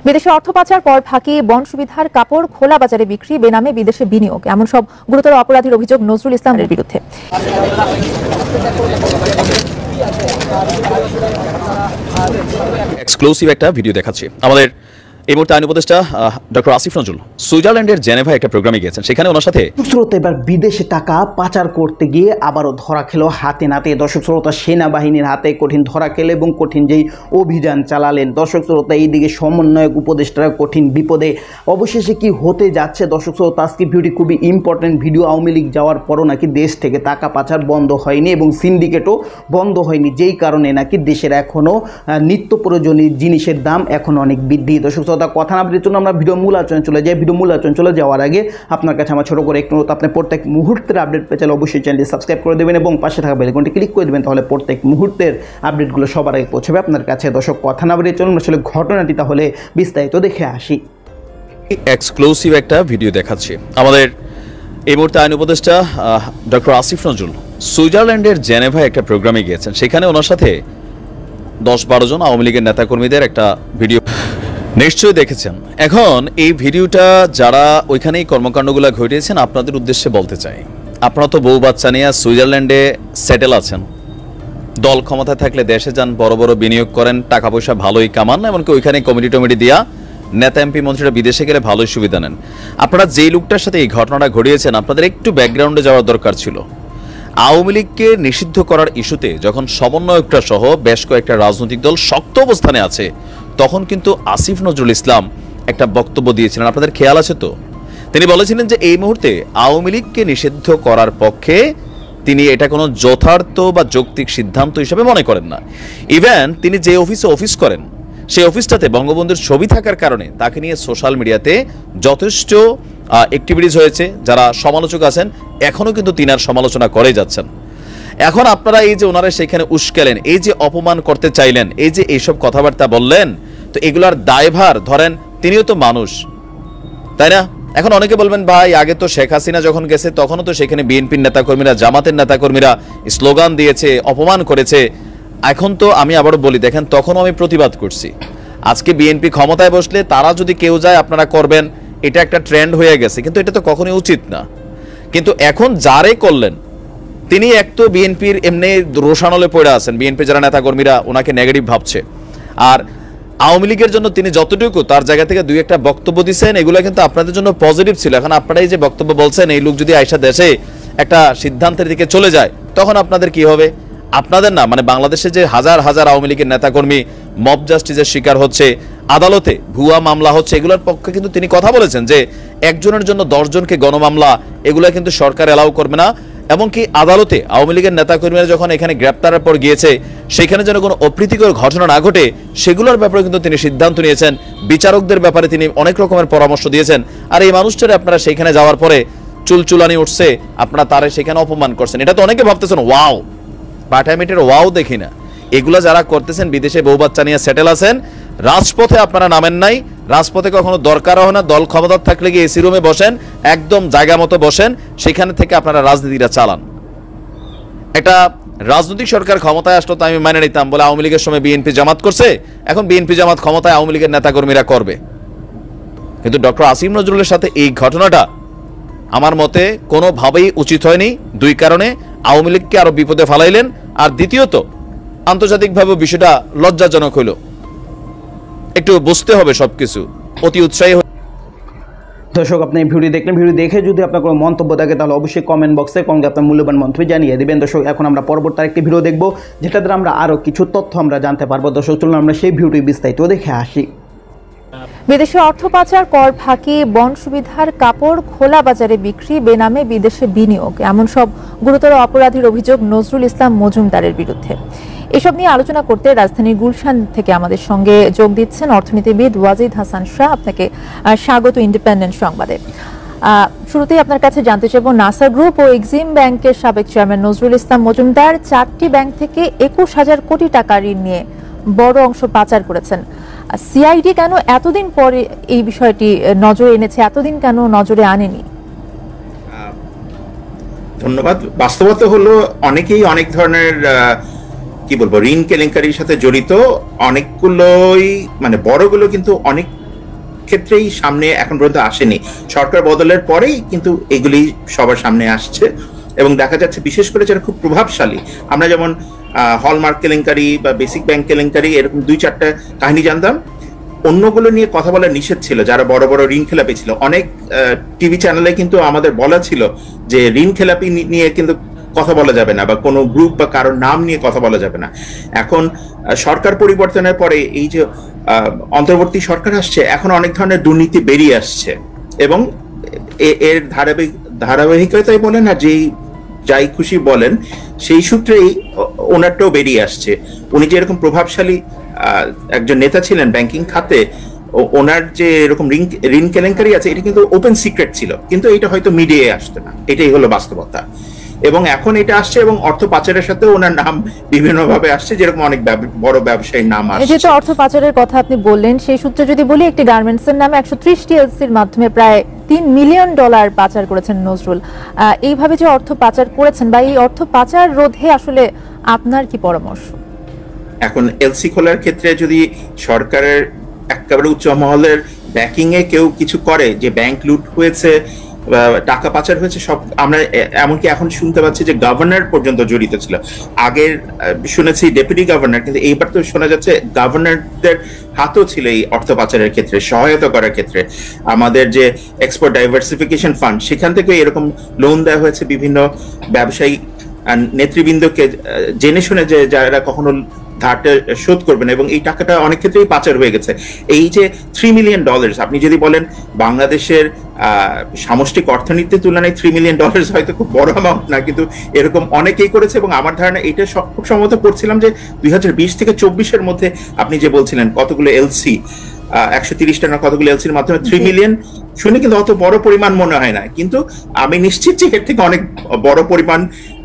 বিদেশে অর্থ পাচার, কর ফাঁকি, বন সুবিধার কাপড় খোলা বাজারে বিক্রি, বেনামে বিদেশে বিনিয়োগ, এমন সব গুরুতর অপরাধীর অভিযোগ নজরুল ইসলামের বিরুদ্ধে। এক্সক্লুসিভ একটা ভিডিও দেখাচ্ছি। আমাদের এই মুহূর্তে আইন উপদেষ্টা ডক্টর আসিফ নজরুল সুইজারল্যান্ডের জেনেভায় একটা প্রোগ্রামে গিয়েছেন, সেখানে ওনার সাথে শ্রোতা এবার বিদেশে টাকা পাচার করতে গিয়ে আবারও ধরা খেলো হাতে নাতে। দর্শক শ্রোতা সেনাবাহিনীর হাতে কঠিন ধরা খেলে এবং কঠিন যেই অভিযান চালালেন। দর্শক শ্রোতা এইদিকে সমন্বয়ক উপদেষ্টারা কঠিন বিপদে। অবশেষে কি হতে যাচ্ছে দর্শক শ্রোতা, আজকে ভিডিওটি খুবই ইম্পর্টেন্ট ভিডিও। আওয়ামী লীগ যাওয়ার পরও নাকি দেশ থেকে টাকা পাচার বন্ধ হয়নি এবং সিন্ডিকেটও বন্ধ হয়নি, যেই কারণে নাকি দেশের এখনও নিত্য প্রয়োজনীয় জিনিসের দাম এখন অনেক বৃদ্ধি। দর্শক শ্রোতা, কথা না বলার জন্য আমরা ভিডিও মূল আলোচনা চলে যাই। ভিডিও মূল আলোচনা চলে যাওয়ার আগে আপনার কাছে আমার ছোট করে একটু অনুরোধ, আপনি প্রত্যেক মুহূর্তের আপডেট পেতে চাইলে অবশ্যই চ্যানেলটি সাবস্ক্রাইব করে দেবেন এবং পাশে থাকা বেল আইকনটি ক্লিক করে দেবেন, তাহলে প্রত্যেক মুহূর্তের আপডেটগুলো সবার আগে পৌঁছবে আপনার কাছে। দর্শক, কথা না বলে চলুন আসলে ঘটনাটি তাহলে বিস্তারিত দেখে আসি। এক্সক্লুসিভ একটা ভিডিও দেখাচ্ছি। আমাদের এই মুহূর্তে আইন উপদেষ্টা ডক্টর আসিফ নজরুল সুইজারল্যান্ডের জেনেভায় একটা প্রোগ্রামে গিয়েছেন, সেখানে ওনার সাথে 10-12 জন আওয়ামী লীগের নেতাকর্মীদের একটা ভিডিও নিশ্চয়ই দেখেছেন। এখন এই ভিডিওটা যারা ওইখানে এই কর্মকাণ্ডগুলো ঘটিয়েছেন আপনাদের উদ্দেশ্যে বলতে চাই, আপনারা তো বউ বাচ্চা নিয়ে সুইজারল্যান্ডে সেটেল আছেন, দল ক্ষমতায় থাকলে দেশে যান, বড় বড় বিনিয়োগ করেন, টাকা পয়সা ভালোই কামান, এমনকি ওইখানে কমিটি টমিটি দিয়া নেতা এমপি মন্ত্রীরা বিদেশে গেলে ভালোই সুবিধা নেন। আপনারা যেই লোকটার সাথে এই ঘটনাটা ঘটিয়েছেন আপনাদের একটু ব্যাকগ্রাউন্ডে যাওয়ার দরকার ছিল। আওয়ামী লীগকে নিষিদ্ধ করার ইস্যুতে যখন সমন্বয়করা সহ বেশ কয়েকটা রাজনৈতিক দল শক্ত অবস্থানে আছে, তখন কিন্তু আসিফ নজরুল ইসলাম একটা বক্তব্য দিয়েছিলেন, আপনাদের খেয়াল আছে তো? তিনি বলেছিলেন যে এই মুহূর্তে আওয়ামী লীগকে নিষিদ্ধ করার পক্ষে তিনি এটা কোনো যথার্থ বা যৌক্তিক সিদ্ধান্ত হিসেবে মনে করেন না। ইভেন তিনি যে অফিসে অফিস করেন সেই অফিসটাতে বঙ্গবন্ধুর ছবি থাকার কারণে তাকে নিয়ে সোশ্যাল মিডিয়াতে যথেষ্ট অ্যাক্টিভিটিস হয়েছে। যারা সমালোচক আছেন এখনও কিন্তু তিনার সমালোচনা করে যাচ্ছেন। এখন আপনারা এই যে ওনারা সেখানে উস্কালেন, এই যে অপমান করতে চাইলেন, এই যে এইসব কথাবার্তা বললেন, তো এগুলার দায়ভার ধরেন তিনিও তো মানুষ, তাই না? এখন অনেকে বলবেন ভাই আগে তো শেখ হাসিনা যখন গেছে তখনও তো সেখানে বিএনপির নেতাকর্মীরা, জামাতের নেতাকর্মীরা স্লোগান দিয়েছে, অপমান করেছে। এখন তো আমি আবারও বলি, দেখেন তখনও আমি প্রতিবাদ করছি। আজকে বিএনপি ক্ষমতায় বসলে তারা যদি কেউ যায় আপনারা করবেন, এটা একটা ট্রেন্ড হয়ে গেছে, কিন্তু এটা তো কখনোই উচিত না। কিন্তু এখন যারে করলেন তিনি এক তো বিএনপির এমনি রোষানলে পড়ে আছেন, বিএনপি যারা নেতাকর্মীরা ওনাকে নেগেটিভ ভাবছে, আর আওয়ামী লীগের জন্য তিনি যতটুকু তার জায়গা থেকে দুই একটা বক্তব্য দিচ্ছেন এগুলো কিন্তু আপনাদের জন্য পজিটিভ ছিল। এখন আপনারা এই যে বক্তব্য বলছেন, এই লোক যদি আইসা দেশে একটা সিদ্ধান্তের দিকে চলে যায় তখন আপনাদের কি হবে? আপনাদের না, মানে বাংলাদেশে যে হাজার হাজার আওয়ামী লীগের নেতাকর্মী মব জাস্টিসের শিকার হচ্ছে, আদালতে ভুয়া মামলা হচ্ছে, এগুলোর পক্ষে কিন্তু তিনি কথা বলেছেন যে একজনের জন্য 10 জনকে গণমামলা, এগুলো কিন্তু সরকার এলাও করবে না। এমনকি আদালতে আওয়ামী লীগের নেতাকর্মীরা যখন এখানে গ্রেপ্তারের পর গিয়েছে সেখানে যেন কোনো অপ্রীতিকর ঘটনা না ঘটে সেগুলোর ব্যাপারে কিন্তু তিনি সিদ্ধান্ত নিয়েছেন। বিচারকদের ব্যাপারে তিনি অনেক রকমের পরামর্শ দিয়েছেন। আর এই মানুষটারে আপনারা সেখানে যাওয়ার পরে চুলচুলানি উঠছে, আপনারা তারে সেখানে অপমান করছেন। এটা তো অনেকে ভাবতেছেন ওয়াও, পাঠামিটের ওয়াও দেখি না। এগুলা যারা করতেছেন বিদেশে বউ বাচ্চা নিয়ে সেটেল আছেন, রাজপথে আপনারা নামেন নাই, রাজপথে কখনো দরকার হয় না। দল ক্ষমতা থাকলে গিয়ে এসি রুমে বসেন, একদম জায়গা মতো বসেন, সেখানে থেকে আপনারা রাজনীতিটা চালান। একটা রাজনৈতিক সরকার ক্ষমতায় আসলো তো আমি মেনে নিতাম, বলে আওয়ামী লীগের সময় বিএনপি জামাত করছে, এখন বিএনপি জামাত ক্ষমতায় আওয়ামী লীগের নেতাকর্মীরা করবে। কিন্তু ডক্টর আসিফ নজরুলের সাথে এই ঘটনাটা আমার মতে কোনোভাবেই উচিত হয়নি। দুই কারণে, আওয়ামী লীগকে আরো বিপদে ফালাইলেন, আর দ্বিতীয়ত আন্তর্জাতিকভাবে বিষয়টা লজ্জাজনক হইল। একটু বুঝতে হবে সবকিছু। অতি উৎসাহী দর্শক, আপনি ভিডিও দেখলেন, ভিডিও দেখে যদি আপনার কোনো মন্তব্য থাকে তাহলে অবশ্যই কমেন্ট বক্সে কমেন্টে আপনার মূল্যবান মন্তব্য জানিয়ে দেবেন। দর্শক, এখন আমরা পরবর্তী আরেকটি ভিডিও দেখব যেটা দ্বারা আমরা আরও কিছু তথ্য আমরা জানতে পারবো। দর্শক, চলুন আমরা সেই ভিডিওটি বিস্তারিত দেখে আসি। বিদেশে অর্থ পাচার, কর ফাঁকি, বন সুবিধার কাপড় খোলা বাজারে বিক্রি, বেনামে বিদেশে বিনিয়োগ, এমন সব গুরুতর অপরাধীর অভিযোগ নজরুল ইসলাম মজুমদারের বিরুদ্ধে। এসব নিয়ে আলোচনা করতে রাজধানীর গুলশান থেকে আমাদের সঙ্গে যোগ দিচ্ছেন অর্থনীতিবিদ ওয়াজিদ হাসান শাহ। আপনাকে স্বাগত ইন্ডিপেন্ডেন্ট সংবাদে। শুরুতেই আপনার কাছে জানতে চাইব, নাসার গ্রুপ ও এক্সিম ব্যাংকের সাবেক চেয়ারম্যান নজরুল ইসলাম মজুমদার 4টি ব্যাংক থেকে 21,000 কোটি টাকা ঋণ নিয়ে বড় অংশ পাচার করেছেন। সিআইডি কেন এতদিন পরে এই বিষয়টি নজরে এনেছে, এতদিন কেন নজরে আনেনি? ধন্যবাদ। বাস্তবতা হলো অনেকেই অনেক ধরনের কি বলবো, ঋণ কেলেঙ্কারির সাথে জড়িত অনেকগুলোই, মানে বড়গুলো কিন্তু অনেক ক্ষেত্রেই সামনে এখন পর্যন্ত আসেনি। সরকার বদলের পরেই কিন্তু এগুলি সবার সামনে আসছে এবং দেখা যাচ্ছে বিশেষ করে যারা খুব প্রভাবশালী, আমরা যেমন হলমার্ক কেলেঙ্কারি বা বেসিক ব্যাংক কেলেঙ্কারি এরকম 2-4টা কাহিনী জানতাম, অন্যগুলো নিয়ে কথা বলা নিষেধ ছিল। যারা বড় বড় ঋণ খেলাপি ছিল, অনেক টিভি চ্যানেলে কিন্তু আমাদের বলা ছিল যে ঋণ খেলাপি নিয়ে কিন্তু কথা বলা যাবে না, বা কোনো গ্রুপ বা কারোর নাম নিয়ে কথা বলা যাবে না। এখন সরকার পরিবর্তনের পরে এই যে অন্তর্বর্তী সরকার আসছে, এখন অনেক ধরনের দুর্নীতি বেরিয়ে আসছে এবং এর ধারাবাহিকতায় বলেন আর যাই খুশি বলেন, সেই সূত্রেই ওনারটাও বেরিয়ে আসছে। উনি যে এরকম প্রভাবশালী একজন নেতা ছিলেন ব্যাংকিং খাতে, ওনার যে এরকম ঋণ কেলেঙ্কারি আছে, এটা কিন্তু ওপেন সিক্রেট ছিল, কিন্তু এটা হয়তো মিডিয়ায় আসতো না, এটাই হলো বাস্তবতা। এবং এখন এটা আসছে এবং অর্থ পাচারের সাথে ওনার নাম বিভিন্নভাবে আসছে, যেরকম অনেক বড় ব্যবসায়ীর নাম আসছে। যেহেতু অর্থ পাচারের কথা আপনি বললেন, সেই সূত্রে যদি বলি, একটি গার্মেন্টসের নামে 130টি এলসির মাধ্যমে প্রায় $3 মিলিয়ন পাচার করেছেন নজরুল। এইভাবে যে অর্থ পাচার করেছেন বা এই অর্থ পাচার রোধে আসলে আপনার কি পরামর্শ? এখন এলসি খোলার ক্ষেত্রে যদি সরকারের একেবারে উচ্চ মহলের ব্যাকিং এ কেউ কিছু করে, যে ব্যাংক লুট হয়েছে, টাকা পাচার হয়েছে, সব আমরা এমনকি এখন শুনতে পাচ্ছি যে গভর্নর পর্যন্ত জড়িত ছিল। আগের শুনেছি ডেপুটি গভর্নর, কিন্তু এইবার তো শোনা যাচ্ছে গভর্নরদের হাতও ছিল এই অর্থ পাচারের ক্ষেত্রে, সহায়তা করার ক্ষেত্রে। আমাদের যে এক্সপোর্ট ডাইভার্সিফিকেশন ফান্ড, সেখান থেকে এরকম লোন দেওয়া হয়েছে বিভিন্ন ব্যবসায়ী নেতৃবৃন্দকে, জেনে শুনে যে যারা কখনো ধারটা শোধ করবেন, এবং এই টাকাটা অনেক ক্ষেত্রেই পাচার হয়ে গেছে। এই যে $3 মিলিয়ন, আপনি যদি বলেন বাংলাদেশের সামষ্টিক অর্থনীতির তুলনায় $3 মিলিয়ন হয়তো খুব বড় অ্যামাউন্ট না, কিন্তু এরকম অনেকেই করেছে। এবং আমার ধারণা এটা খুব সম্ভবত পড়ছিলাম যে 2020 থেকে 24-এর মধ্যে আপনি যে বলছিলেন কতগুলো এলসি, 130টা না কতগুলো এলসির মাধ্যমে 3 মিলিয়ন শুনে কিন্তু অত বড় পরিমাণ মনে হয় না, কিন্তু আমি নিশ্চিত যে এর থেকে অনেক বড় পরিমাণ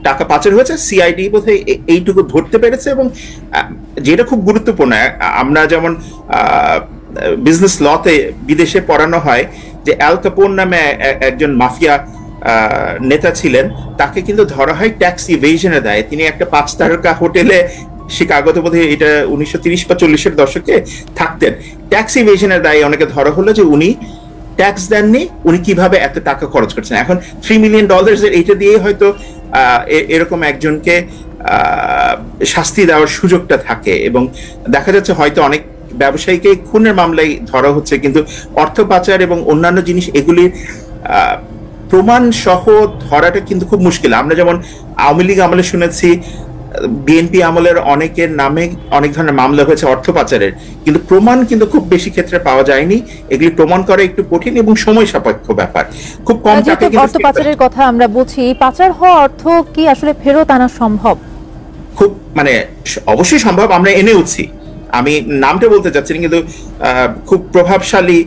টাকা পাচার হয়েছে। সিআইডি বোধহয় এইটুকু ধরতে পেরেছে। এবং যেটা খুব গুরুত্বপূর্ণ, আমরা যেমন বিজনেস লতে বিদেশে পড়ানো হয় যে অ্যাল ক্যাপোন নামে একজন মাফিয়া নেতা ছিলেন, তাকে কিন্তু ধরা হয় ট্যাক্স ইভেশনের দায়ে। তিনি একটা 5 তারকা হোটেলে শিকাগোতে বোধহয় এটা 1930 বা 40-এর দশকে থাকতেন। ট্যাক্স ইভেশনের দায়ে অনেকে ধরা হলো যে উনি ট্যাক্স দেননি, উনি কিভাবে এত টাকা খরচ করছেন। এখন $3 মিলিয়ন এইটা দিয়ে হয়তো এরকম একজনকে শাস্তি দেওয়ার সুযোগটা থাকে, এবং দেখা যাচ্ছে হয়তো অনেক ব্যবসায়ীকে খুনের মামলায় ধরা হচ্ছে, কিন্তু অর্থ পাচার এবং অন্যান্য জিনিস এগুলির প্রমাণ সহ ধরাটা কিন্তু খুব মুশকিল। আমরা যেমন আওয়ামী লীগ আমলে শুনেছি, বিএনপি আমলের অনেকের নামে অনেক ধরনের মামলা হয়েছে অর্থ পাচারের, কিন্তু প্রমাণ কিন্তু খুব বেশি ক্ষেত্রে পাওয়া যায়নি। এগুলি প্রমাণ করা একটু কঠিন এবং সময় সাপেক্ষ ব্যাপার। খুব কম টাকা অর্থ পাচারের কথা আমরা বলছি, পাচার হওয়া অর্থ কি আসলে ফেরত আনা সম্ভব? খুব মানে অবশ্যই সম্ভব, আমরা এনেওছি। আমি নামটা বলতে চাচ্ছি না, কিন্তু খুব প্রভাবশালী।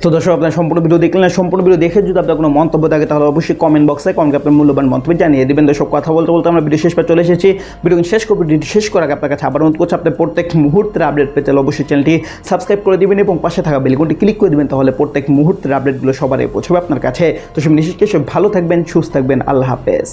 তো দর্শক, আপনার সম্পূর্ণ ভিডিও দেখলেন। সম্পূর্ণ ভিডিও দেখে যদি আপনার কোনো মন্তব্য থাকে তাহলে অবশ্যই কমেন্ট বক্সে আপনার মূল্যবান মন্তব্য জানিয়ে দেবেন। দর্শক, কথা বলতে বলতে আমরা ভিডিও শেষ পর চলে এসেছি। ভিডিও শেষ করবো, ভিডিও শেষ করার আগে আপনার কাছে আবার অনুরোধ করছি, আপনি প্রত্যেক মুহূর্তের আপডেট পেতে অবশ্যই চ্যানেলটি সাবস্ক্রাইব করে দিবেন এবং পাশে থাকা বেল আইকনটি ক্লিক করে দিবেন, তাহলে প্রত্যেক মুহূর্তের আপডেটগুলো সবার আগে পৌঁছবে আপনার কাছে। তো সব নিশ্চিত ভালো থাকবেন, সুস্থ থাকবেন। আল্লাহ হাফেজ।